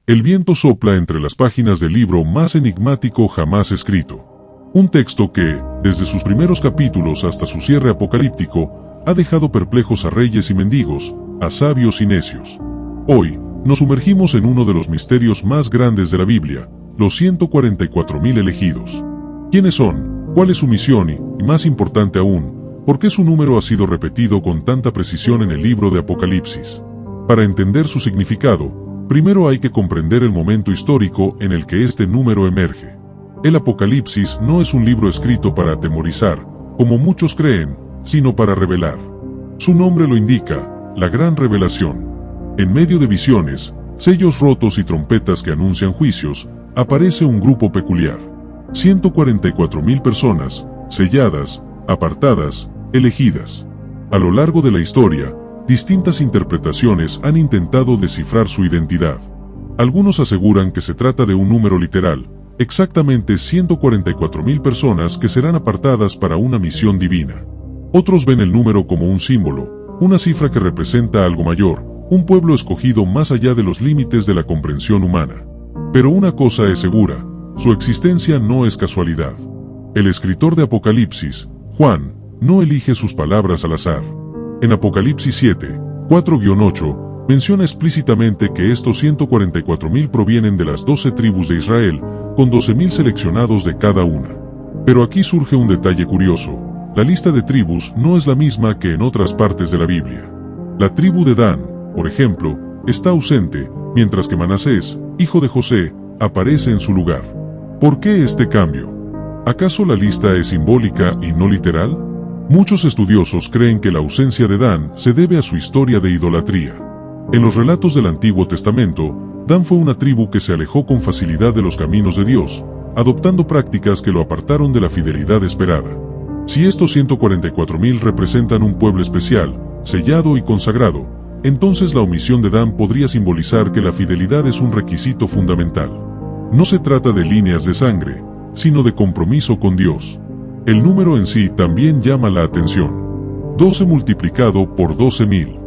El viento sopla entre las páginas del libro más enigmático jamás escrito. Un texto que, desde sus primeros capítulos hasta su cierre apocalíptico, ha dejado perplejos a reyes y mendigos, a sabios y necios. Hoy, nos sumergimos en uno de los misterios más grandes de la Biblia, los 144.000 elegidos. ¿Quiénes son? ¿Cuál es su misión? Y más importante aún, ¿por qué su número ha sido repetido con tanta precisión en el libro de Apocalipsis? Para entender su significado, primero hay que comprender el momento histórico en el que este número emerge. El Apocalipsis no es un libro escrito para atemorizar, como muchos creen, sino para revelar. Su nombre lo indica, la gran revelación. En medio de visiones, sellos rotos y trompetas que anuncian juicios, aparece un grupo peculiar. 144.000 personas, selladas, apartadas, elegidas. A lo largo de la historia, distintas interpretaciones han intentado descifrar su identidad. Algunos aseguran que se trata de un número literal, exactamente 144.000 personas que serán apartadas para una misión divina. Otros ven el número como un símbolo, una cifra que representa algo mayor, un pueblo escogido más allá de los límites de la comprensión humana. Pero una cosa es segura, su existencia no es casualidad. El escritor de Apocalipsis, Juan, no elige sus palabras al azar. En Apocalipsis 7, 4-8, menciona explícitamente que estos 144.000 provienen de las 12 tribus de Israel, con 12.000 seleccionados de cada una. Pero aquí surge un detalle curioso, la lista de tribus no es la misma que en otras partes de la Biblia. La tribu de Dan, por ejemplo, está ausente, mientras que Manasés, hijo de José, aparece en su lugar. ¿Por qué este cambio? ¿Acaso la lista es simbólica y no literal? Muchos estudiosos creen que la ausencia de Dan se debe a su historia de idolatría. En los relatos del Antiguo Testamento, Dan fue una tribu que se alejó con facilidad de los caminos de Dios, adoptando prácticas que lo apartaron de la fidelidad esperada. Si estos 144.000 representan un pueblo especial, sellado y consagrado, entonces la omisión de Dan podría simbolizar que la fidelidad es un requisito fundamental. No se trata de líneas de sangre, sino de compromiso con Dios. El número en sí también llama la atención. 12 multiplicado por 12.000.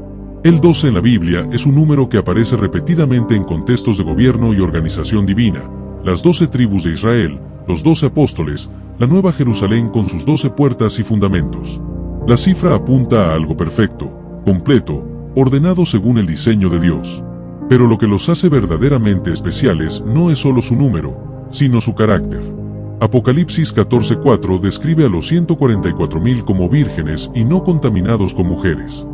El 12 en la Biblia es un número que aparece repetidamente en contextos de gobierno y organización divina. Las 12 tribus de Israel, los 12 apóstoles, la Nueva Jerusalén con sus 12 puertas y fundamentos. La cifra apunta a algo perfecto, completo, ordenado según el diseño de Dios. Pero lo que los hace verdaderamente especiales no es solo su número, sino su carácter. Apocalipsis 14:4 describe a los 144.000 como vírgenes y no contaminados con mujeres.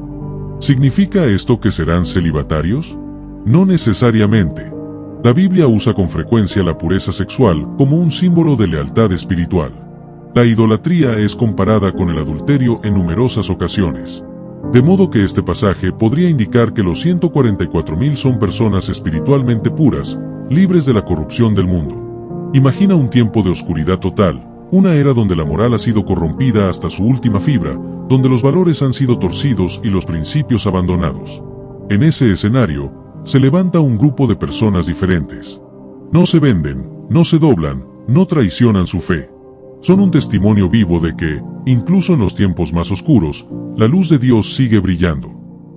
¿Significa esto que serán celibatarios? No necesariamente. La Biblia usa con frecuencia la pureza sexual como un símbolo de lealtad espiritual. La idolatría es comparada con el adulterio en numerosas ocasiones. De modo que este pasaje podría indicar que los 144.000 son personas espiritualmente puras, libres de la corrupción del mundo. Imagina un tiempo de oscuridad total, una era donde la moral ha sido corrompida hasta su última fibra, donde los valores han sido torcidos y los principios abandonados. En ese escenario, se levanta un grupo de personas diferentes. No se venden, no se doblan, no traicionan su fe. Son un testimonio vivo de que, incluso en los tiempos más oscuros, la luz de Dios sigue brillando.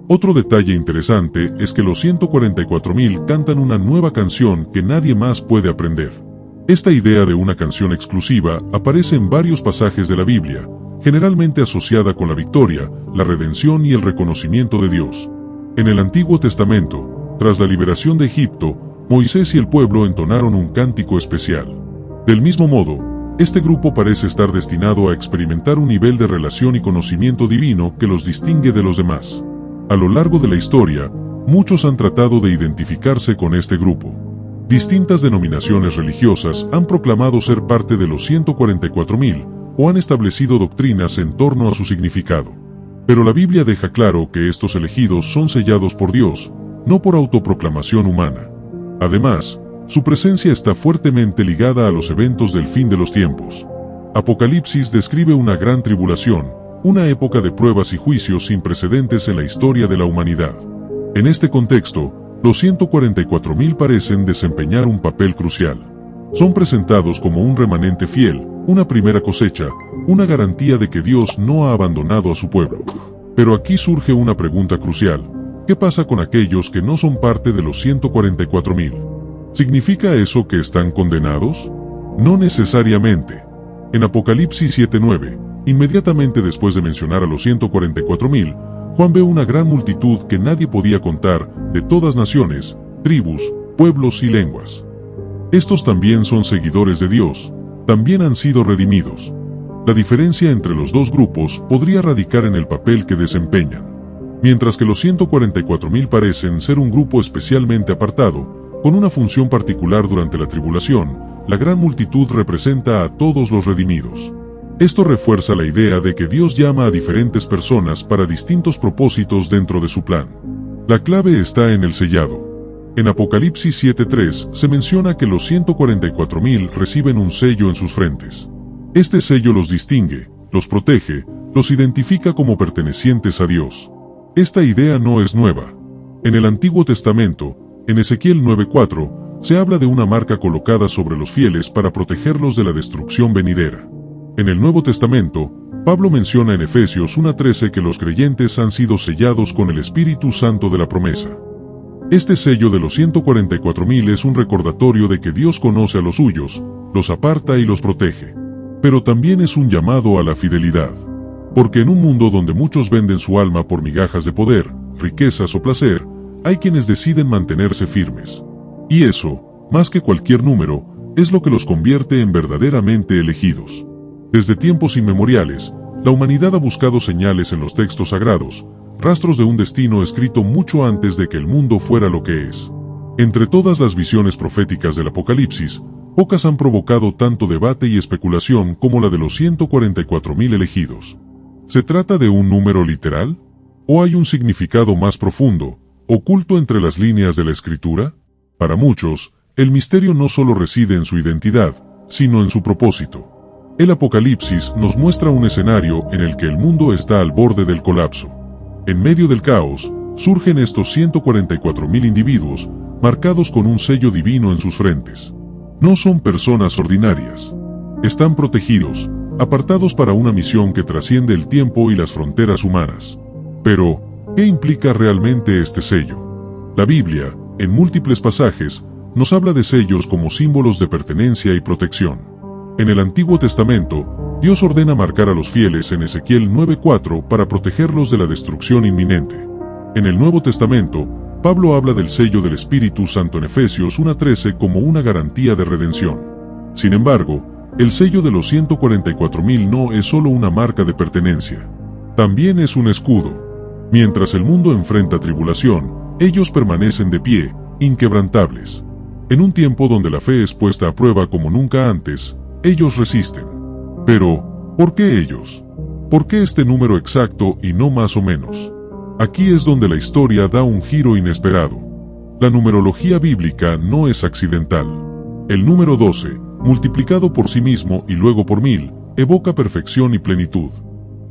Otro detalle interesante es que los 144.000 cantan una nueva canción que nadie más puede aprender. Esta idea de una canción exclusiva aparece en varios pasajes de la Biblia, generalmente asociada con la victoria, la redención y el reconocimiento de Dios. En el Antiguo Testamento, tras la liberación de Egipto, Moisés y el pueblo entonaron un cántico especial. Del mismo modo, este grupo parece estar destinado a experimentar un nivel de relación y conocimiento divino que los distingue de los demás. A lo largo de la historia, muchos han tratado de identificarse con este grupo. Distintas denominaciones religiosas han proclamado ser parte de los 144.000 o han establecido doctrinas en torno a su significado. Pero la Biblia deja claro que estos elegidos son sellados por Dios, no por autoproclamación humana. Además, su presencia está fuertemente ligada a los eventos del fin de los tiempos. Apocalipsis describe una gran tribulación, una época de pruebas y juicios sin precedentes en la historia de la humanidad. En este contexto, los 144.000 parecen desempeñar un papel crucial. Son presentados como un remanente fiel, una primera cosecha, una garantía de que Dios no ha abandonado a su pueblo. Pero aquí surge una pregunta crucial. ¿Qué pasa con aquellos que no son parte de los 144.000? ¿Significa eso que están condenados? No necesariamente. En Apocalipsis 7:9, inmediatamente después de mencionar a los 144,000, Juan ve una gran multitud que nadie podía contar, de todas naciones, tribus, pueblos y lenguas. Estos también son seguidores de Dios, también han sido redimidos. La diferencia entre los dos grupos podría radicar en el papel que desempeñan. Mientras que los 144,000 parecen ser un grupo especialmente apartado, con una función particular durante la tribulación, la gran multitud representa a todos los redimidos. Esto refuerza la idea de que Dios llama a diferentes personas para distintos propósitos dentro de su plan. La clave está en el sellado. En Apocalipsis 7:3 se menciona que los 144,000 reciben un sello en sus frentes. Este sello los distingue, los protege, los identifica como pertenecientes a Dios. Esta idea no es nueva. En el Antiguo Testamento, en Ezequiel 9:4, se habla de una marca colocada sobre los fieles para protegerlos de la destrucción venidera. En el Nuevo Testamento, Pablo menciona en Efesios 1:13 que los creyentes han sido sellados con el Espíritu Santo de la promesa. Este sello de los 144,000 es un recordatorio de que Dios conoce a los suyos, los aparta y los protege. Pero también es un llamado a la fidelidad. Porque en un mundo donde muchos venden su alma por migajas de poder, riquezas o placer, hay quienes deciden mantenerse firmes. Y eso, más que cualquier número, es lo que los convierte en verdaderamente elegidos. Desde tiempos inmemoriales, la humanidad ha buscado señales en los textos sagrados, rastros de un destino escrito mucho antes de que el mundo fuera lo que es. Entre todas las visiones proféticas del Apocalipsis, pocas han provocado tanto debate y especulación como la de los 144,000 elegidos. ¿Se trata de un número literal? ¿O hay un significado más profundo, oculto entre las líneas de la Escritura? Para muchos, el misterio no solo reside en su identidad, sino en su propósito. El Apocalipsis nos muestra un escenario en el que el mundo está al borde del colapso. En medio del caos, surgen estos 144,000 individuos, marcados con un sello divino en sus frentes. No son personas ordinarias. Están protegidos, apartados para una misión que trasciende el tiempo y las fronteras humanas. Pero, ¿qué implica realmente este sello? La Biblia, en múltiples pasajes, nos habla de sellos como símbolos de pertenencia y protección. En el Antiguo Testamento, Dios ordena marcar a los fieles en Ezequiel 9:4 para protegerlos de la destrucción inminente. En el Nuevo Testamento, Pablo habla del sello del Espíritu Santo en Efesios 1:13 como una garantía de redención. Sin embargo, el sello de los 144,000 no es solo una marca de pertenencia. También es un escudo. Mientras el mundo enfrenta tribulación, ellos permanecen de pie, inquebrantables. En un tiempo donde la fe es puesta a prueba como nunca antes, ellos resisten. Pero, ¿por qué ellos? ¿Por qué este número exacto y no más o menos? Aquí es donde la historia da un giro inesperado. La numerología bíblica no es accidental. El número 12, multiplicado por sí mismo y luego por 1000, evoca perfección y plenitud.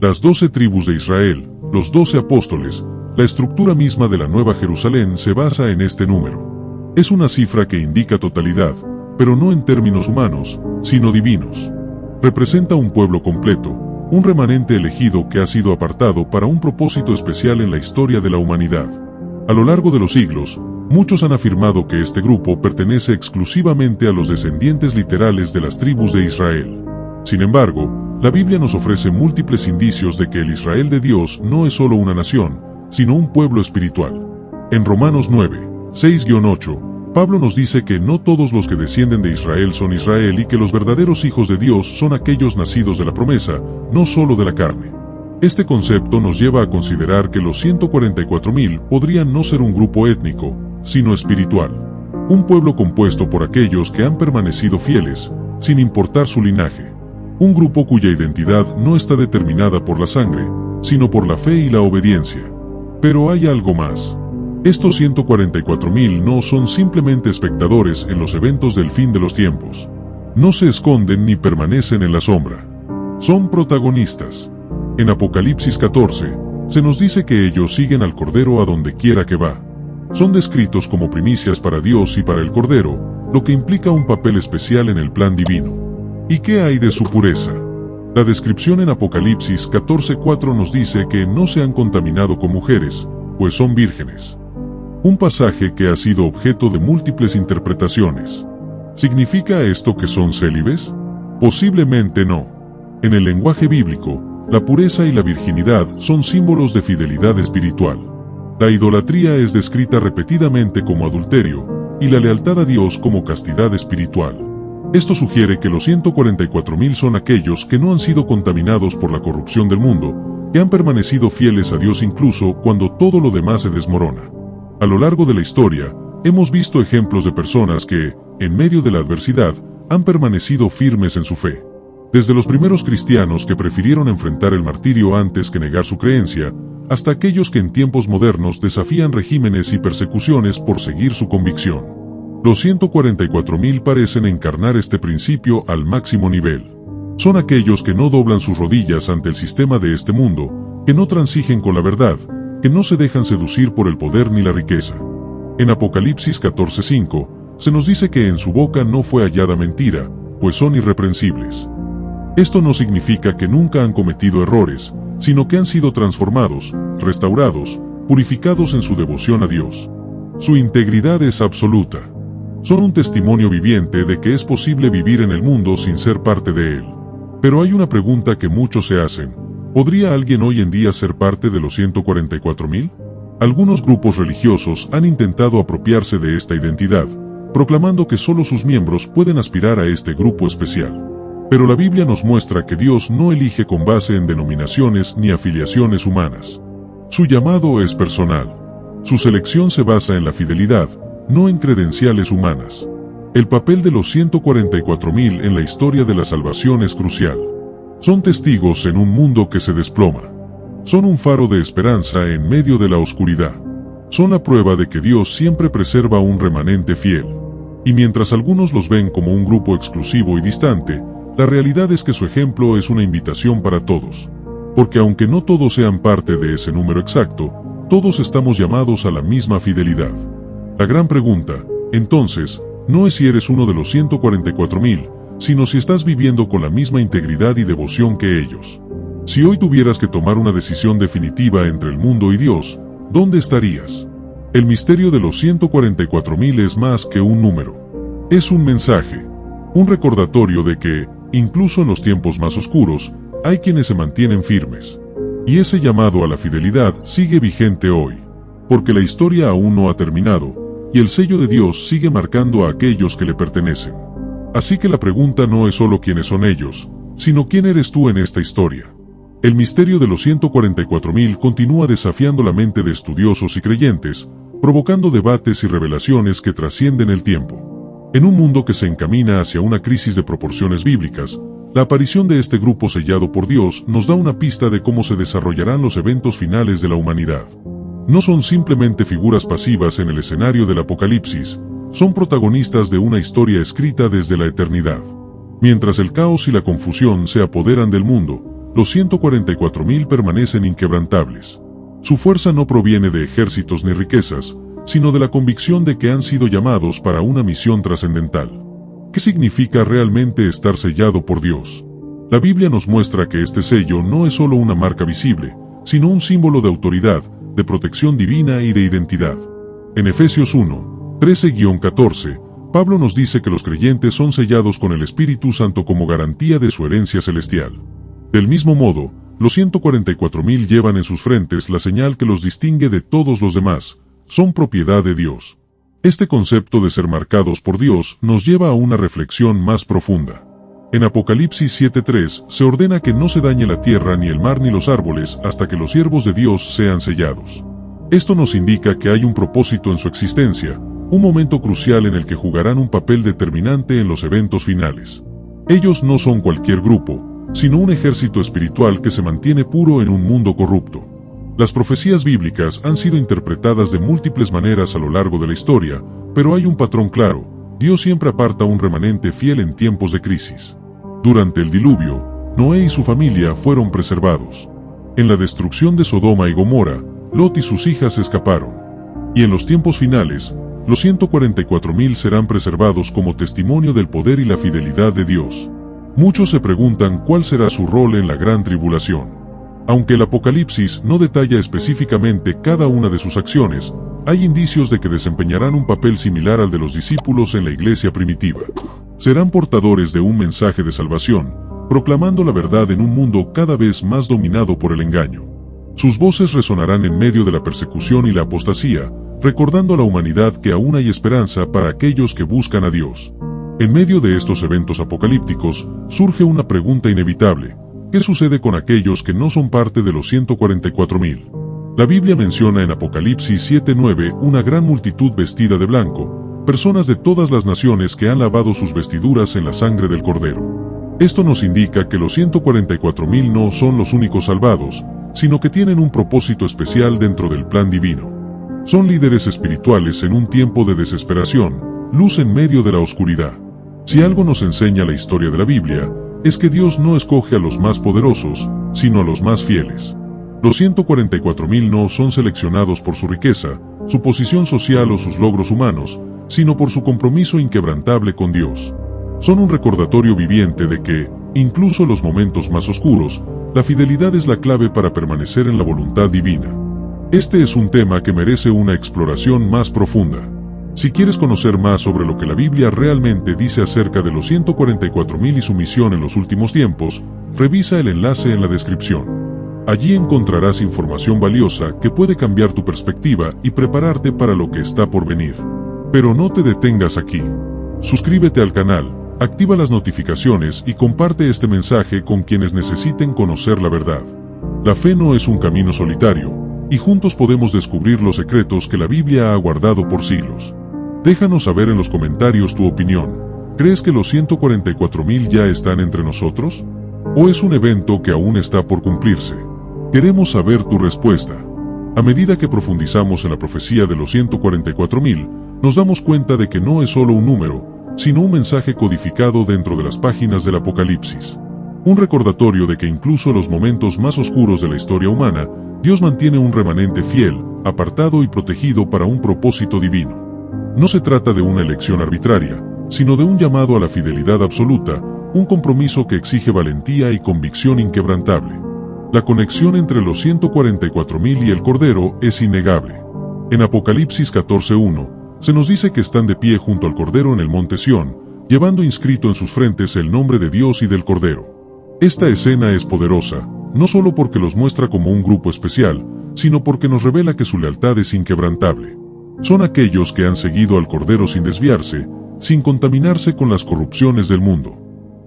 Las 12 tribus de Israel, los 12 apóstoles, la estructura misma de la Nueva Jerusalén se basa en este número. Es una cifra que indica totalidad, pero no en términos humanos, sino divinos. Representa un pueblo completo, un remanente elegido que ha sido apartado para un propósito especial en la historia de la humanidad. A lo largo de los siglos, muchos han afirmado que este grupo pertenece exclusivamente a los descendientes literales de las tribus de Israel. Sin embargo, la Biblia nos ofrece múltiples indicios de que el Israel de Dios no es solo una nación, sino un pueblo espiritual. En Romanos 9, 6-8, Pablo nos dice que no todos los que descienden de Israel son Israel y que los verdaderos hijos de Dios son aquellos nacidos de la promesa, no solo de la carne. Este concepto nos lleva a considerar que los 144,000 podrían no ser un grupo étnico, sino espiritual. Un pueblo compuesto por aquellos que han permanecido fieles, sin importar su linaje. Un grupo cuya identidad no está determinada por la sangre, sino por la fe y la obediencia. Pero hay algo más. Estos 144,000 no son simplemente espectadores en los eventos del fin de los tiempos. No se esconden ni permanecen en la sombra. Son protagonistas. En Apocalipsis 14, se nos dice que ellos siguen al Cordero a donde quiera que va. Son descritos como primicias para Dios y para el Cordero, lo que implica un papel especial en el plan divino. ¿Y qué hay de su pureza? La descripción en Apocalipsis 14:4 nos dice que no se han contaminado con mujeres, pues son vírgenes. Un pasaje que ha sido objeto de múltiples interpretaciones. ¿Significa esto que son célibes? Posiblemente no. En el lenguaje bíblico, la pureza y la virginidad son símbolos de fidelidad espiritual. La idolatría es descrita repetidamente como adulterio, y la lealtad a Dios como castidad espiritual. Esto sugiere que los 144.000 son aquellos que no han sido contaminados por la corrupción del mundo, que han permanecido fieles a Dios incluso cuando todo lo demás se desmorona. A lo largo de la historia, hemos visto ejemplos de personas que, en medio de la adversidad, han permanecido firmes en su fe. Desde los primeros cristianos que prefirieron enfrentar el martirio antes que negar su creencia, hasta aquellos que en tiempos modernos desafían regímenes y persecuciones por seguir su convicción. Los 144.000 parecen encarnar este principio al máximo nivel. Son aquellos que no doblan sus rodillas ante el sistema de este mundo, que no transigen con la verdad, que no se dejan seducir por el poder ni la riqueza. En Apocalipsis 14:5, se nos dice que en su boca no fue hallada mentira, pues son irreprensibles. Esto no significa que nunca han cometido errores, sino que han sido transformados, restaurados, purificados en su devoción a Dios. Su integridad es absoluta. Son un testimonio viviente de que es posible vivir en el mundo sin ser parte de él. Pero hay una pregunta que muchos se hacen. ¿Podría alguien hoy en día ser parte de los 144.000? Algunos grupos religiosos han intentado apropiarse de esta identidad, proclamando que solo sus miembros pueden aspirar a este grupo especial. Pero la Biblia nos muestra que Dios no elige con base en denominaciones ni afiliaciones humanas. Su llamado es personal. Su selección se basa en la fidelidad, no en credenciales humanas. El papel de los 144.000 en la historia de la salvación es crucial. Son testigos en un mundo que se desploma. Son un faro de esperanza en medio de la oscuridad. Son la prueba de que Dios siempre preserva un remanente fiel. Y mientras algunos los ven como un grupo exclusivo y distante, la realidad es que su ejemplo es una invitación para todos. Porque aunque no todos sean parte de ese número exacto, todos estamos llamados a la misma fidelidad. La gran pregunta, entonces, no es si eres uno de los 144.000, sino si estás viviendo con la misma integridad y devoción que ellos. Si hoy tuvieras que tomar una decisión definitiva entre el mundo y Dios, ¿dónde estarías? El misterio de los 144.000 es más que un número. Es un mensaje, un recordatorio de que, incluso en los tiempos más oscuros, hay quienes se mantienen firmes. Y ese llamado a la fidelidad sigue vigente hoy, porque la historia aún no ha terminado, y el sello de Dios sigue marcando a aquellos que le pertenecen. Así que la pregunta no es solo quiénes son ellos, sino quién eres tú en esta historia. El misterio de los 144.000 continúa desafiando la mente de estudiosos y creyentes, provocando debates y revelaciones que trascienden el tiempo. En un mundo que se encamina hacia una crisis de proporciones bíblicas, la aparición de este grupo sellado por Dios nos da una pista de cómo se desarrollarán los eventos finales de la humanidad. No son simplemente figuras pasivas en el escenario del Apocalipsis, son protagonistas de una historia escrita desde la eternidad. Mientras el caos y la confusión se apoderan del mundo, los 144.000 permanecen inquebrantables. Su fuerza no proviene de ejércitos ni riquezas, sino de la convicción de que han sido llamados para una misión trascendental. ¿Qué significa realmente estar sellado por Dios? La Biblia nos muestra que este sello no es solo una marca visible, sino un símbolo de autoridad, de protección divina y de identidad. En Efesios 1, 13-14, Pablo nos dice que los creyentes son sellados con el Espíritu Santo como garantía de su herencia celestial. Del mismo modo, los 144.000 llevan en sus frentes la señal que los distingue de todos los demás, son propiedad de Dios. Este concepto de ser marcados por Dios nos lleva a una reflexión más profunda. En Apocalipsis 7:3 se ordena que no se dañe la tierra ni el mar ni los árboles hasta que los siervos de Dios sean sellados. Esto nos indica que hay un propósito en su existencia, un momento crucial en el que jugarán un papel determinante en los eventos finales. Ellos no son cualquier grupo, sino un ejército espiritual que se mantiene puro en un mundo corrupto. Las profecías bíblicas han sido interpretadas de múltiples maneras a lo largo de la historia, pero hay un patrón claro: Dios siempre aparta un remanente fiel en tiempos de crisis. Durante el diluvio, Noé y su familia fueron preservados. En la destrucción de Sodoma y Gomorra, Lot y sus hijas escaparon. Y en los tiempos finales, los 144.000 serán preservados como testimonio del poder y la fidelidad de Dios. Muchos se preguntan cuál será su rol en la gran tribulación. Aunque el Apocalipsis no detalla específicamente cada una de sus acciones, hay indicios de que desempeñarán un papel similar al de los discípulos en la iglesia primitiva. Serán portadores de un mensaje de salvación, proclamando la verdad en un mundo cada vez más dominado por el engaño. Sus voces resonarán en medio de la persecución y la apostasía, recordando a la humanidad que aún hay esperanza para aquellos que buscan a Dios. En medio de estos eventos apocalípticos, surge una pregunta inevitable: ¿qué sucede con aquellos que no son parte de los 144,000? La Biblia menciona en Apocalipsis 7:9 una gran multitud vestida de blanco, personas de todas las naciones que han lavado sus vestiduras en la sangre del Cordero. Esto nos indica que los 144,000 no son los únicos salvados, sino que tienen un propósito especial dentro del plan divino. Son líderes espirituales en un tiempo de desesperación, luz en medio de la oscuridad. Si algo nos enseña la historia de la Biblia, es que Dios no escoge a los más poderosos, sino a los más fieles. Los 144,000 no son seleccionados por su riqueza, su posición social o sus logros humanos, sino por su compromiso inquebrantable con Dios. Son un recordatorio viviente de que, incluso en los momentos más oscuros, la fidelidad es la clave para permanecer en la voluntad divina. Este es un tema que merece una exploración más profunda. Si quieres conocer más sobre lo que la Biblia realmente dice acerca de los 144,000 y su misión en los últimos tiempos, revisa el enlace en la descripción. Allí encontrarás información valiosa que puede cambiar tu perspectiva y prepararte para lo que está por venir. Pero no te detengas aquí. Suscríbete al canal, activa las notificaciones y comparte este mensaje con quienes necesiten conocer la verdad. La fe no es un camino solitario, y juntos podemos descubrir los secretos que la Biblia ha guardado por siglos. Déjanos saber en los comentarios tu opinión. ¿Crees que los 144,000 ya están entre nosotros? ¿O es un evento que aún está por cumplirse? Queremos saber tu respuesta. A medida que profundizamos en la profecía de los 144,000, nos damos cuenta de que no es solo un número, sino un mensaje codificado dentro de las páginas del Apocalipsis. Un recordatorio de que incluso en los momentos más oscuros de la historia humana, Dios mantiene un remanente fiel, apartado y protegido para un propósito divino. No se trata de una elección arbitraria, sino de un llamado a la fidelidad absoluta, un compromiso que exige valentía y convicción inquebrantable. La conexión entre los 144,000 y el Cordero es innegable. En Apocalipsis 14:1, se nos dice que están de pie junto al Cordero en el monte Sión, llevando inscrito en sus frentes el nombre de Dios y del Cordero. Esta escena es poderosa, no solo porque los muestra como un grupo especial, sino porque nos revela que su lealtad es inquebrantable. Son aquellos que han seguido al Cordero sin desviarse, sin contaminarse con las corrupciones del mundo.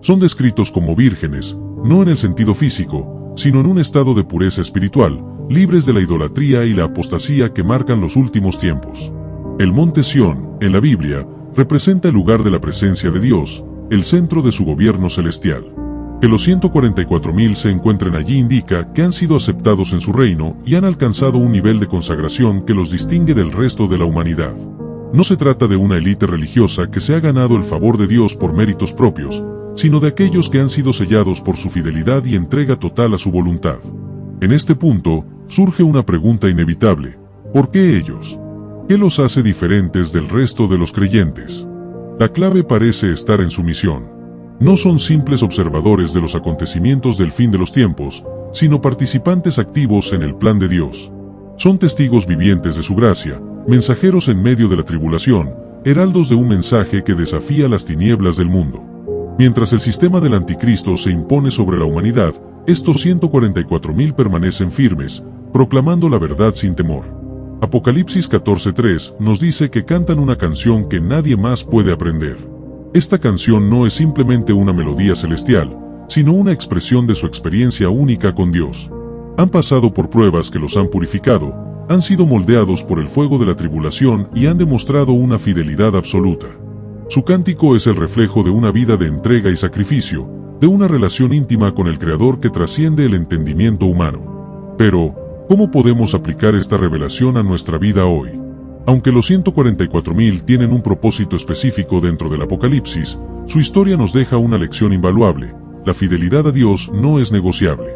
Son descritos como vírgenes, no en el sentido físico, sino en un estado de pureza espiritual, libres de la idolatría y la apostasía que marcan los últimos tiempos. El monte Sión, en la Biblia, representa el lugar de la presencia de Dios, el centro de su gobierno celestial. Que los 144,000 se encuentren allí indica que han sido aceptados en su reino y han alcanzado un nivel de consagración que los distingue del resto de la humanidad. No se trata de una élite religiosa que se ha ganado el favor de Dios por méritos propios, sino de aquellos que han sido sellados por su fidelidad y entrega total a su voluntad. En este punto, surge una pregunta inevitable: ¿por qué ellos? ¿Qué los hace diferentes del resto de los creyentes? La clave parece estar en su misión. No son simples observadores de los acontecimientos del fin de los tiempos, sino participantes activos en el plan de Dios. Son testigos vivientes de su gracia, mensajeros en medio de la tribulación, heraldos de un mensaje que desafía las tinieblas del mundo. Mientras el sistema del anticristo se impone sobre la humanidad, estos 144,000 permanecen firmes, proclamando la verdad sin temor. Apocalipsis 14:3 nos dice que cantan una canción que nadie más puede aprender. Esta canción no es simplemente una melodía celestial, sino una expresión de su experiencia única con Dios. Han pasado por pruebas que los han purificado, han sido moldeados por el fuego de la tribulación y han demostrado una fidelidad absoluta. Su cántico es el reflejo de una vida de entrega y sacrificio, de una relación íntima con el Creador que trasciende el entendimiento humano. Pero, ¿cómo podemos aplicar esta revelación a nuestra vida hoy? Aunque los 144,000 tienen un propósito específico dentro del Apocalipsis, su historia nos deja una lección invaluable: la fidelidad a Dios no es negociable.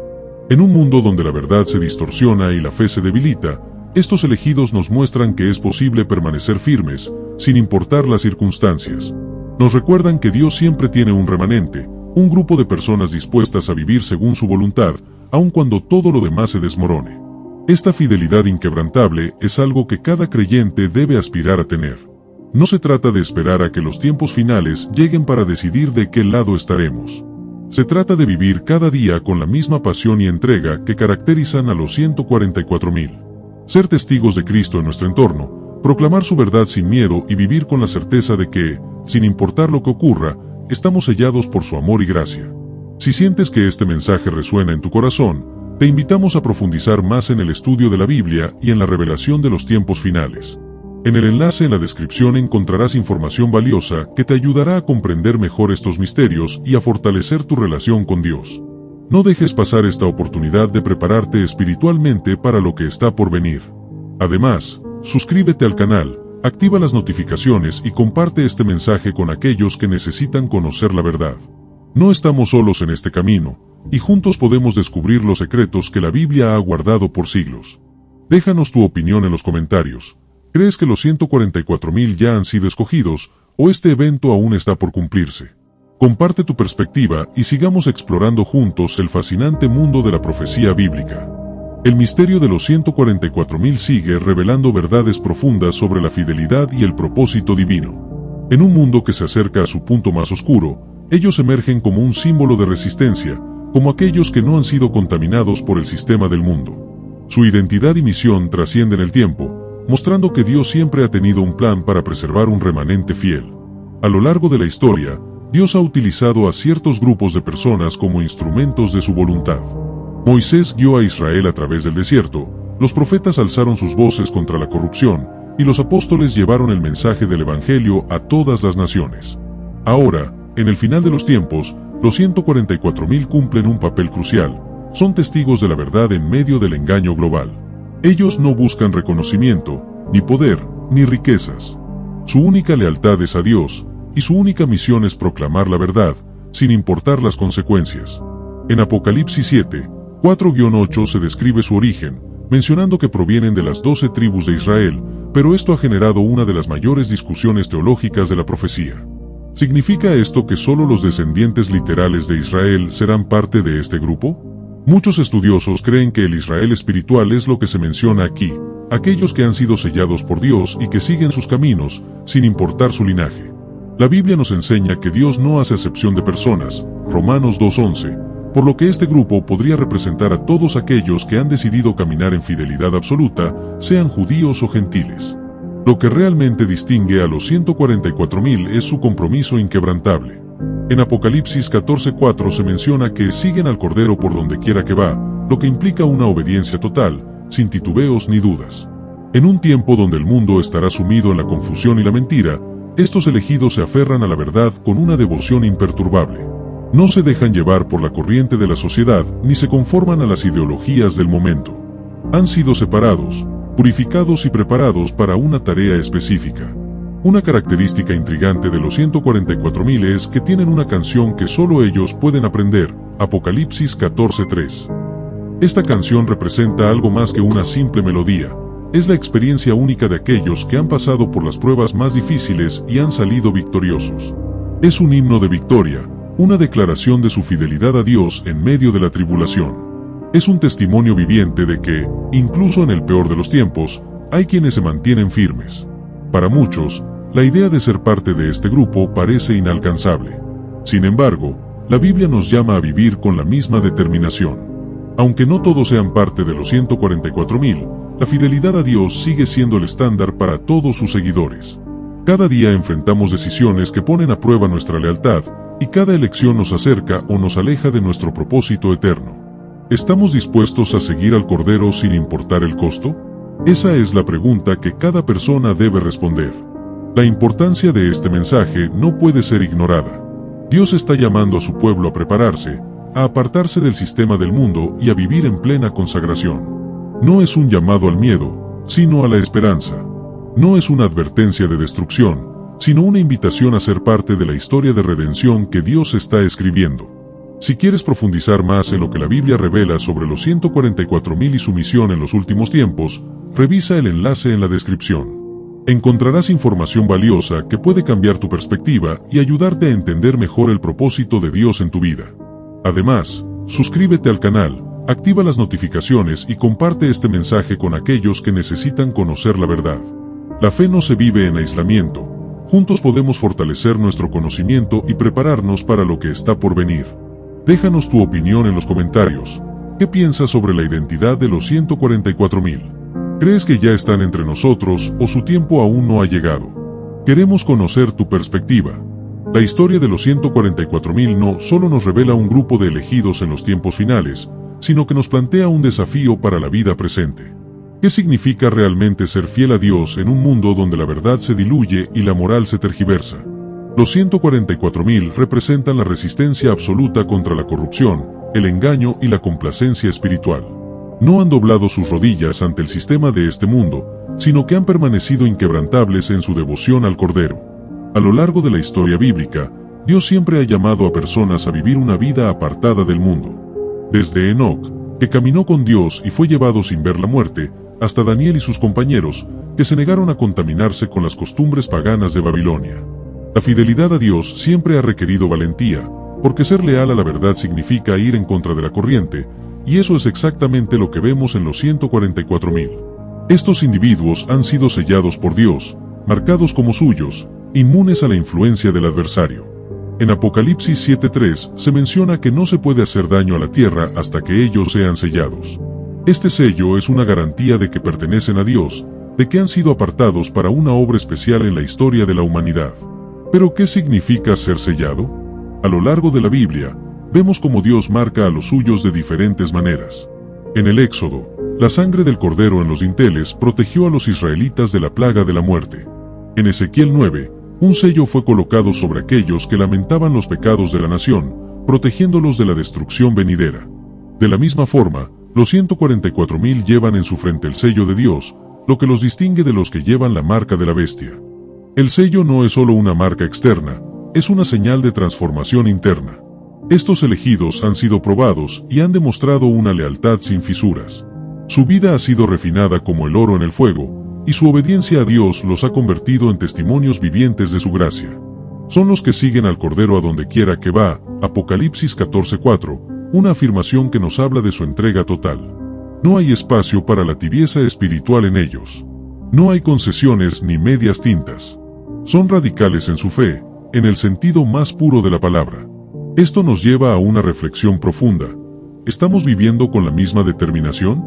En un mundo donde la verdad se distorsiona y la fe se debilita, estos elegidos nos muestran que es posible permanecer firmes, sin importar las circunstancias. Nos recuerdan que Dios siempre tiene un remanente, un grupo de personas dispuestas a vivir según su voluntad, aun cuando todo lo demás se desmorone. Esta fidelidad inquebrantable es algo que cada creyente debe aspirar a tener. No se trata de esperar a que los tiempos finales lleguen para decidir de qué lado estaremos. Se trata de vivir cada día con la misma pasión y entrega que caracterizan a los 144,000. Ser testigos de Cristo en nuestro entorno, proclamar su verdad sin miedo y vivir con la certeza de que, sin importar lo que ocurra, estamos sellados por su amor y gracia. Si sientes que este mensaje resuena en tu corazón, te invitamos a profundizar más en el estudio de la Biblia y en la revelación de los tiempos finales. En el enlace en la descripción encontrarás información valiosa que te ayudará a comprender mejor estos misterios y a fortalecer tu relación con Dios. No dejes pasar esta oportunidad de prepararte espiritualmente para lo que está por venir. Además, suscríbete al canal, activa las notificaciones y comparte este mensaje con aquellos que necesitan conocer la verdad. No estamos solos en este camino, y juntos podemos descubrir los secretos que la Biblia ha guardado por siglos. Déjanos tu opinión en los comentarios. ¿Crees que los 144,000 ya han sido escogidos, o este evento aún está por cumplirse? Comparte tu perspectiva y sigamos explorando juntos el fascinante mundo de la profecía bíblica. El misterio de los 144,000 sigue revelando verdades profundas sobre la fidelidad y el propósito divino. En un mundo que se acerca a su punto más oscuro, ellos emergen como un símbolo de resistencia, como aquellos que no han sido contaminados por el sistema del mundo. Su identidad y misión trascienden el tiempo, mostrando que Dios siempre ha tenido un plan para preservar un remanente fiel. A lo largo de la historia, Dios ha utilizado a ciertos grupos de personas como instrumentos de su voluntad. Moisés guió a Israel a través del desierto, los profetas alzaron sus voces contra la corrupción, y los apóstoles llevaron el mensaje del Evangelio a todas las naciones. Ahora, en el final de los tiempos, los 144,000 cumplen un papel crucial, son testigos de la verdad en medio del engaño global. Ellos no buscan reconocimiento, ni poder, ni riquezas. Su única lealtad es a Dios, y su única misión es proclamar la verdad, sin importar las consecuencias. En Apocalipsis 7, 4-8 se describe su origen, mencionando que provienen de las 12 tribus de Israel, pero esto ha generado una de las mayores discusiones teológicas de la profecía. ¿Significa esto que solo los descendientes literales de Israel serán parte de este grupo? Muchos estudiosos creen que el Israel espiritual es lo que se menciona aquí, aquellos que han sido sellados por Dios y que siguen sus caminos, sin importar su linaje. La Biblia nos enseña que Dios no hace acepción de personas, Romanos 2:11, por lo que este grupo podría representar a todos aquellos que han decidido caminar en fidelidad absoluta, sean judíos o gentiles. Lo que realmente distingue a los 144,000 es su compromiso inquebrantable. En Apocalipsis 14:4 se menciona que siguen al Cordero por donde quiera que va, lo que implica una obediencia total, sin titubeos ni dudas. En un tiempo donde el mundo estará sumido en la confusión y la mentira, estos elegidos se aferran a la verdad con una devoción imperturbable. No se dejan llevar por la corriente de la sociedad ni se conforman a las ideologías del momento. Han sido separados, purificados y preparados para una tarea específica. Una característica intrigante de los 144,000 es que tienen una canción que solo ellos pueden aprender, Apocalipsis 14:3. Esta canción representa algo más que una simple melodía, es la experiencia única de aquellos que han pasado por las pruebas más difíciles y han salido victoriosos. Es un himno de victoria, una declaración de su fidelidad a Dios en medio de la tribulación. Es un testimonio viviente de que, incluso en el peor de los tiempos, hay quienes se mantienen firmes. Para muchos, la idea de ser parte de este grupo parece inalcanzable. Sin embargo, la Biblia nos llama a vivir con la misma determinación. Aunque no todos sean parte de los 144,000, la fidelidad a Dios sigue siendo el estándar para todos sus seguidores. Cada día enfrentamos decisiones que ponen a prueba nuestra lealtad, y cada elección nos acerca o nos aleja de nuestro propósito eterno. ¿Estamos dispuestos a seguir al Cordero sin importar el costo? Esa es la pregunta que cada persona debe responder. La importancia de este mensaje no puede ser ignorada. Dios está llamando a su pueblo a prepararse, a apartarse del sistema del mundo y a vivir en plena consagración. No es un llamado al miedo, sino a la esperanza. No es una advertencia de destrucción, sino una invitación a ser parte de la historia de redención que Dios está escribiendo. Si quieres profundizar más en lo que la Biblia revela sobre los 144,000 y su misión en los últimos tiempos, revisa el enlace en la descripción. Encontrarás información valiosa que puede cambiar tu perspectiva y ayudarte a entender mejor el propósito de Dios en tu vida. Además, suscríbete al canal, activa las notificaciones y comparte este mensaje con aquellos que necesitan conocer la verdad. La fe no se vive en aislamiento. Juntos podemos fortalecer nuestro conocimiento y prepararnos para lo que está por venir. Déjanos tu opinión en los comentarios. ¿Qué piensas sobre la identidad de los 144.000? ¿Crees que ya están entre nosotros o su tiempo aún no ha llegado? Queremos conocer tu perspectiva. La historia de los 144.000 no solo nos revela un grupo de elegidos en los tiempos finales, sino que nos plantea un desafío para la vida presente. ¿Qué significa realmente ser fiel a Dios en un mundo donde la verdad se diluye y la moral se tergiversa? Los 144.000 representan la resistencia absoluta contra la corrupción, el engaño y la complacencia espiritual. No han doblado sus rodillas ante el sistema de este mundo, sino que han permanecido inquebrantables en su devoción al Cordero. A lo largo de la historia bíblica, Dios siempre ha llamado a personas a vivir una vida apartada del mundo. Desde Enoc, que caminó con Dios y fue llevado sin ver la muerte, hasta Daniel y sus compañeros, que se negaron a contaminarse con las costumbres paganas de Babilonia. La fidelidad a Dios siempre ha requerido valentía, porque ser leal a la verdad significa ir en contra de la corriente, y eso es exactamente lo que vemos en los 144.000. Estos individuos han sido sellados por Dios, marcados como suyos, inmunes a la influencia del adversario. En Apocalipsis 7:3 se menciona que no se puede hacer daño a la tierra hasta que ellos sean sellados. Este sello es una garantía de que pertenecen a Dios, de que han sido apartados para una obra especial en la historia de la humanidad. ¿Pero qué significa ser sellado? A lo largo de la Biblia, vemos cómo Dios marca a los suyos de diferentes maneras. En el Éxodo, la sangre del cordero en los dinteles protegió a los israelitas de la plaga de la muerte. En Ezequiel 9, un sello fue colocado sobre aquellos que lamentaban los pecados de la nación, protegiéndolos de la destrucción venidera. De la misma forma, los 144.000 llevan en su frente el sello de Dios, lo que los distingue de los que llevan la marca de la bestia. El sello no es solo una marca externa, es una señal de transformación interna. Estos elegidos han sido probados y han demostrado una lealtad sin fisuras. Su vida ha sido refinada como el oro en el fuego, y su obediencia a Dios los ha convertido en testimonios vivientes de su gracia. Son los que siguen al Cordero a donde quiera que va, Apocalipsis 14:4, una afirmación que nos habla de su entrega total. No hay espacio para la tibieza espiritual en ellos. No hay concesiones ni medias tintas. Son radicales en su fe, en el sentido más puro de la palabra. Esto nos lleva a una reflexión profunda. ¿Estamos viviendo con la misma determinación?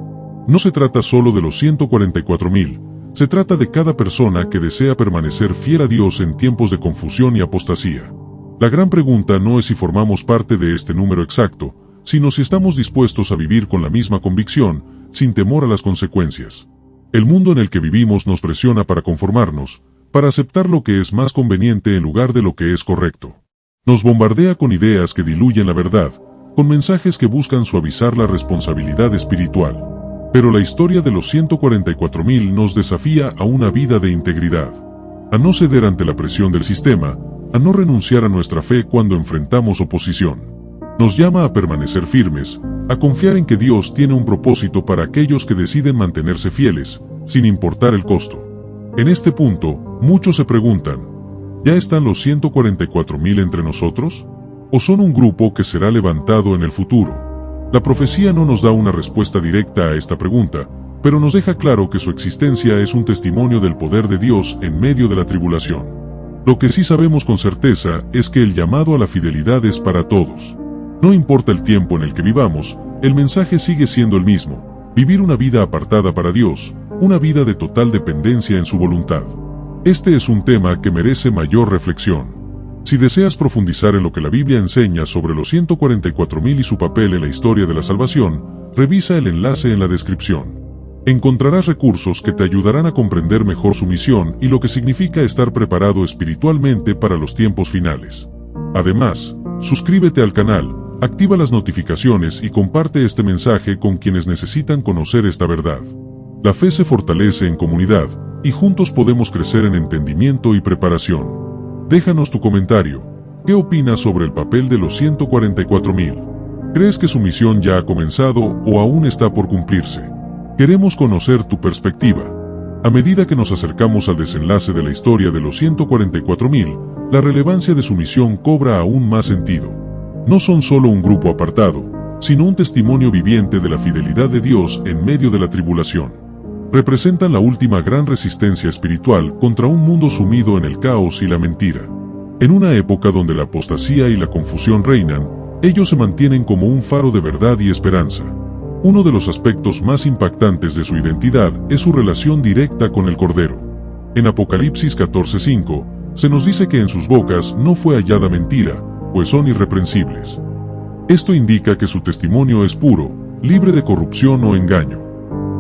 No se trata solo de los 144.000, se trata de cada persona que desea permanecer fiel a Dios en tiempos de confusión y apostasía. La gran pregunta no es si formamos parte de este número exacto, sino si estamos dispuestos a vivir con la misma convicción, sin temor a las consecuencias. El mundo en el que vivimos nos presiona para conformarnos, para aceptar lo que es más conveniente en lugar de lo que es correcto. Nos bombardea con ideas que diluyen la verdad, con mensajes que buscan suavizar la responsabilidad espiritual. Pero la historia de los 144.000 nos desafía a una vida de integridad, a no ceder ante la presión del sistema, a no renunciar a nuestra fe cuando enfrentamos oposición. Nos llama a permanecer firmes, a confiar en que Dios tiene un propósito para aquellos que deciden mantenerse fieles, sin importar el costo. En este punto, muchos se preguntan, ¿ya están los 144.000 entre nosotros? ¿O son un grupo que será levantado en el futuro? La profecía no nos da una respuesta directa a esta pregunta, pero nos deja claro que su existencia es un testimonio del poder de Dios en medio de la tribulación. Lo que sí sabemos con certeza es que el llamado a la fidelidad es para todos. No importa el tiempo en el que vivamos, el mensaje sigue siendo el mismo: vivir una vida apartada para Dios, una vida de total dependencia en su voluntad. Este es un tema que merece mayor reflexión. Si deseas profundizar en lo que la Biblia enseña sobre los 144.000 y su papel en la historia de la salvación, revisa el enlace en la descripción. Encontrarás recursos que te ayudarán a comprender mejor su misión y lo que significa estar preparado espiritualmente para los tiempos finales. Además, suscríbete al canal, activa las notificaciones y comparte este mensaje con quienes necesitan conocer esta verdad. La fe se fortalece en comunidad, y juntos podemos crecer en entendimiento y preparación. Déjanos tu comentario. ¿Qué opinas sobre el papel de los 144.000? ¿Crees que su misión ya ha comenzado o aún está por cumplirse? Queremos conocer tu perspectiva. A medida que nos acercamos al desenlace de la historia de los 144.000, la relevancia de su misión cobra aún más sentido. No son solo un grupo apartado, sino un testimonio viviente de la fidelidad de Dios en medio de la tribulación. Representan la última gran resistencia espiritual contra un mundo sumido en el caos y la mentira. En una época donde la apostasía y la confusión reinan, ellos se mantienen como un faro de verdad y esperanza. Uno de los aspectos más impactantes de su identidad es su relación directa con el Cordero. En Apocalipsis 14:5, se nos dice que en sus bocas no fue hallada mentira, pues son irreprensibles. Esto indica que su testimonio es puro, libre de corrupción o engaño.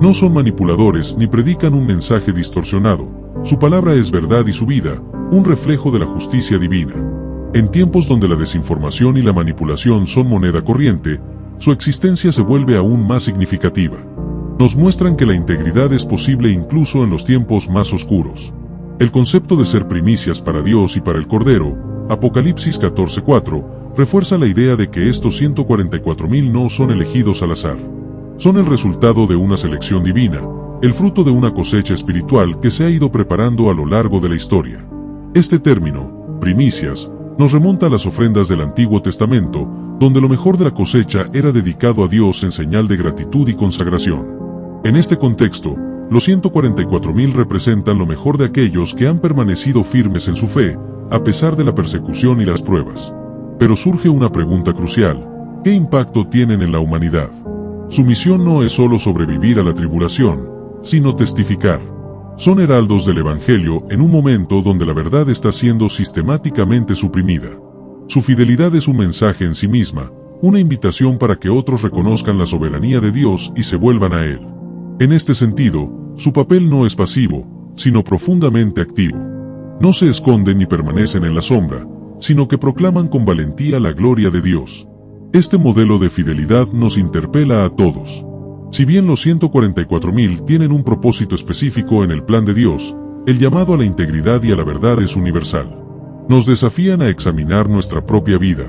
No son manipuladores ni predican un mensaje distorsionado. Su palabra es verdad y su vida, un reflejo de la justicia divina. En tiempos donde la desinformación y la manipulación son moneda corriente, su existencia se vuelve aún más significativa. Nos muestran que la integridad es posible incluso en los tiempos más oscuros. El concepto de ser primicias para Dios y para el Cordero, Apocalipsis 14:4, refuerza la idea de que estos 144,000 no son elegidos al azar. Son el resultado de una selección divina, el fruto de una cosecha espiritual que se ha ido preparando a lo largo de la historia. Este término, primicias, nos remonta a las ofrendas del Antiguo Testamento, donde lo mejor de la cosecha era dedicado a Dios en señal de gratitud y consagración. En este contexto, los 144,000 representan lo mejor de aquellos que han permanecido firmes en su fe, a pesar de la persecución y las pruebas. Pero surge una pregunta crucial: ¿qué impacto tienen en la humanidad? Su misión no es solo sobrevivir a la tribulación, sino testificar. Son heraldos del Evangelio en un momento donde la verdad está siendo sistemáticamente suprimida. Su fidelidad es un mensaje en sí misma, una invitación para que otros reconozcan la soberanía de Dios y se vuelvan a Él. En este sentido, su papel no es pasivo, sino profundamente activo. No se esconden ni permanecen en la sombra, sino que proclaman con valentía la gloria de Dios. Este modelo de fidelidad nos interpela a todos. Si bien los 144,000 tienen un propósito específico en el plan de Dios, el llamado a la integridad y a la verdad es universal. Nos desafían a examinar nuestra propia vida.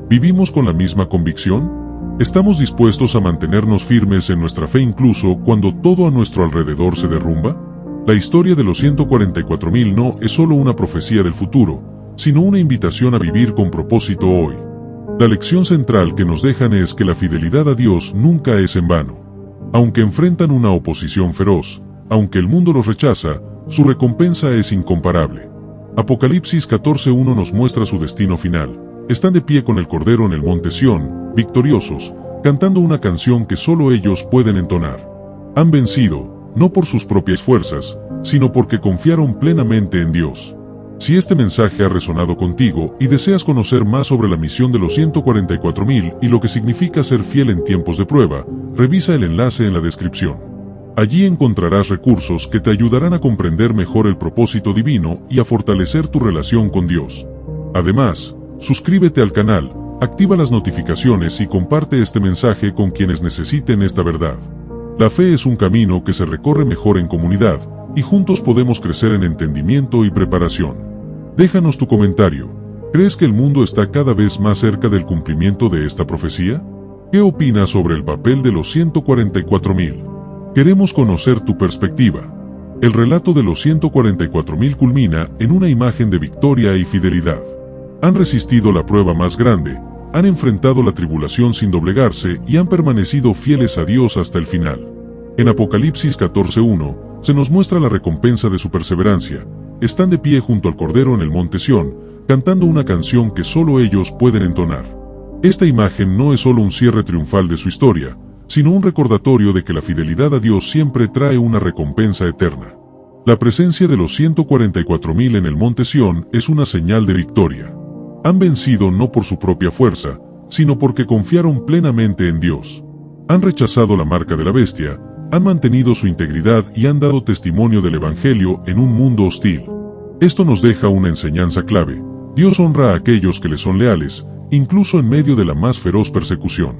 ¿Vivimos con la misma convicción? ¿Estamos dispuestos a mantenernos firmes en nuestra fe incluso cuando todo a nuestro alrededor se derrumba? La historia de los 144,000 no es solo una profecía del futuro, sino una invitación a vivir con propósito hoy. La lección central que nos dejan es que la fidelidad a Dios nunca es en vano. Aunque enfrentan una oposición feroz, aunque el mundo los rechaza, su recompensa es incomparable. Apocalipsis 14:1 nos muestra su destino final. Están de pie con el Cordero en el monte Sión, victoriosos, cantando una canción que solo ellos pueden entonar. Han vencido, no por sus propias fuerzas, sino porque confiaron plenamente en Dios. Si este mensaje ha resonado contigo y deseas conocer más sobre la misión de los 144,000 y lo que significa ser fiel en tiempos de prueba, revisa el enlace en la descripción. Allí encontrarás recursos que te ayudarán a comprender mejor el propósito divino y a fortalecer tu relación con Dios. Además, suscríbete al canal, activa las notificaciones y comparte este mensaje con quienes necesiten esta verdad. La fe es un camino que se recorre mejor en comunidad, y juntos podemos crecer en entendimiento y preparación. Déjanos tu comentario. ¿Crees que el mundo está cada vez más cerca del cumplimiento de esta profecía? ¿Qué opinas sobre el papel de los 144,000? Queremos conocer tu perspectiva. El relato de los 144,000 culmina en una imagen de victoria y fidelidad. Han resistido la prueba más grande, han enfrentado la tribulación sin doblegarse y han permanecido fieles a Dios hasta el final. En Apocalipsis 14:1, se nos muestra la recompensa de su perseverancia. Están de pie junto al Cordero en el monte Sión, cantando una canción que solo ellos pueden entonar. Esta imagen no es solo un cierre triunfal de su historia, sino un recordatorio de que la fidelidad a Dios siempre trae una recompensa eterna. La presencia de los 144,000 en el monte Sión es una señal de victoria. Han vencido no por su propia fuerza, sino porque confiaron plenamente en Dios. Han rechazado la marca de la bestia, han mantenido su integridad y han dado testimonio del Evangelio en un mundo hostil. Esto nos deja una enseñanza clave. Dios honra a aquellos que le son leales, incluso en medio de la más feroz persecución.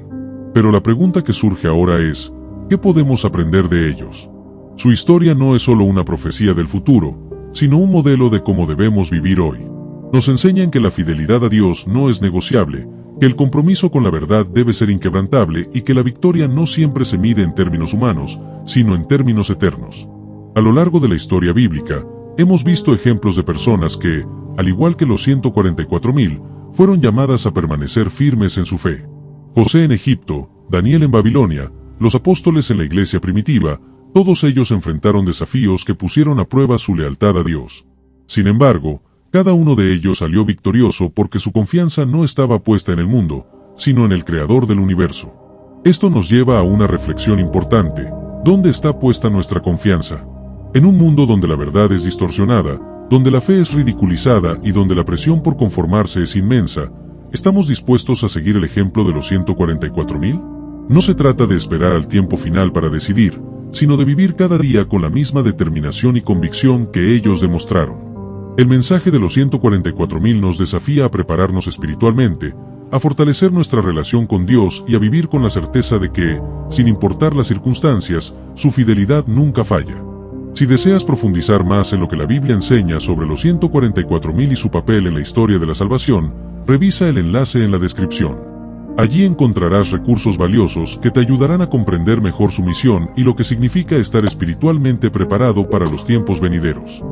Pero la pregunta que surge ahora es, ¿qué podemos aprender de ellos? Su historia no es solo una profecía del futuro, sino un modelo de cómo debemos vivir hoy. Nos enseñan que la fidelidad a Dios no es negociable, que el compromiso con la verdad debe ser inquebrantable y que la victoria no siempre se mide en términos humanos, sino en términos eternos. A lo largo de la historia bíblica, hemos visto ejemplos de personas que, al igual que los 144,000, fueron llamadas a permanecer firmes en su fe. José en Egipto, Daniel en Babilonia, los apóstoles en la iglesia primitiva, todos ellos enfrentaron desafíos que pusieron a prueba su lealtad a Dios. Sin embargo, cada uno de ellos salió victorioso porque su confianza no estaba puesta en el mundo, sino en el Creador del universo. Esto nos lleva a una reflexión importante. ¿Dónde está puesta nuestra confianza? En un mundo donde la verdad es distorsionada, donde la fe es ridiculizada y donde la presión por conformarse es inmensa, ¿estamos dispuestos a seguir el ejemplo de los 144,000? No se trata de esperar al tiempo final para decidir, sino de vivir cada día con la misma determinación y convicción que ellos demostraron. El mensaje de los 144,000 nos desafía a prepararnos espiritualmente, a fortalecer nuestra relación con Dios y a vivir con la certeza de que, sin importar las circunstancias, su fidelidad nunca falla. Si deseas profundizar más en lo que la Biblia enseña sobre los 144,000 y su papel en la historia de la salvación, revisa el enlace en la descripción. Allí encontrarás recursos valiosos que te ayudarán a comprender mejor su misión y lo que significa estar espiritualmente preparado para los tiempos venideros.